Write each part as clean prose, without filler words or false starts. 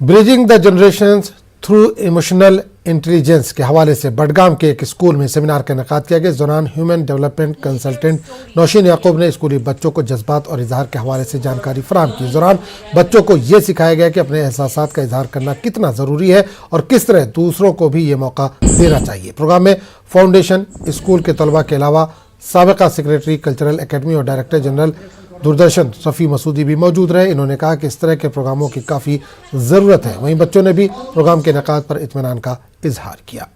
Bridging the generations through emotional intelligence के हवाले से बडगाम के एक स्कूल में सेमिनार का इनेकाद किया गया। इस दौरान ह्यूमन डेवलपमेंट कंसल्टेंट नौशीन याकूब ने स्कूली बच्चों को जज्बात और इजहार के हवाले से जानकारी फराहम की। इस दौरान बच्चों को ये सिखाया गया कि अपने एहसासात का इजहार करना कितना ज़रूरी है और किस तरह दूसरों को भी ये मौका देना चाहिए। प्रोग्राम में फाउंडेशन, स्कूल के तलबा के अलावा साबिका सेक्रेटरी कल्चरल एकेडमी और डायरेक्टर जनरल दूरदर्शन रफ़ी मसूदी भी मौजूद रहे। इन्होंने कहा कि इस तरह के प्रोग्रामों की काफ़ी ज़रूरत है। वहीं बच्चों ने भी प्रोग्राम के इनेकाद पर इत्मीनान का इजहार किया।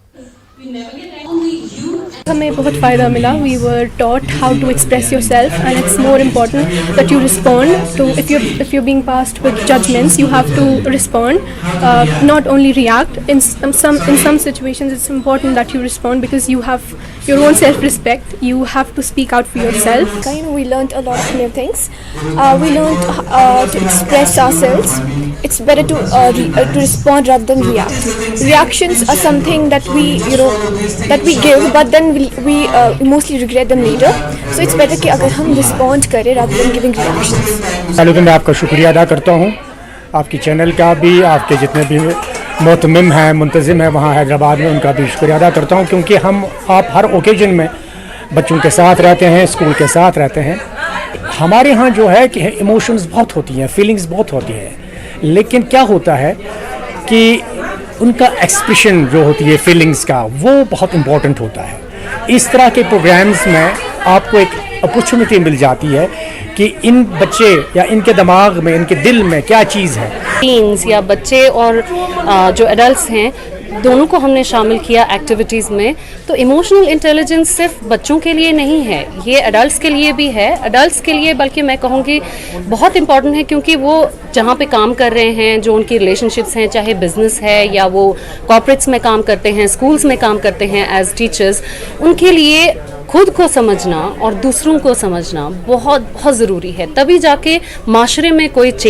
हमें बहुत फ़ायदा मिला। We were taught how to express yourself and it's more important that you respond to if you being passed with judgments you have to respond, not only react. In some situations it's important that you respond because you have your own self-respect. You have to speak out for yourself. We learned a lot of new things. We learned to express ourselves. It's better to respond rather than react. Reactions are something that we give, but then we mostly regret them later. So it's better कि अगर हम respond करें rather than giving reactions. पहले तो मैं आपका शुक्रिया अदा करता हूँ, आपकी चैनल का भी, आपके जितने भी मोहतमिम हैं, मुंतज़िम हैं वहाँ हैदराबाद में, उनका भी शुक्रिया अदा करता हूँ क्योंकि आप हर ओकेजन में बच्चों के साथ रहते हैं, स्कूल के साथ रहते हैं। हमारे यहाँ जो है कि इमोशंस बहुत होती हैं, फीलिंग्स बहुत होती हैं, लेकिन क्या होता है कि उनका एक्सप्रेशन जो होती है फीलिंग्स का, वो बहुत इम्पॉर्टेंट होता है। इस तरह के प्रोग्राम्स में आपको एक अपॉर्चुनिटी मिल जाती है कि इन बच्चे या इनके दिमाग में, इनके दिल में क्या चीज़ है। टीन्स या बच्चे और जो एडल्ट्स हैं, दोनों को हमने शामिल किया एक्टिविटीज़ में। तो इमोशनल इंटेलिजेंस सिर्फ बच्चों के लिए नहीं है, ये एडल्ट्स के लिए भी है। एडल्ट्स के लिए बल्कि मैं कहूँगी बहुत इम्पॉर्टेंट है क्योंकि वो जहाँ पे काम कर रहे हैं, जो उनकी रिलेशनशिप्स हैं, चाहे बिजनेस है या वो कॉर्पोरेट्स में काम करते हैं, स्कूल्स में काम करते हैं एज टीचर्स, उनके लिए खुद को समझना और दूसरों को समझना बहुत बहुत ज़रूरी है। तभी जाके माशरे में कोई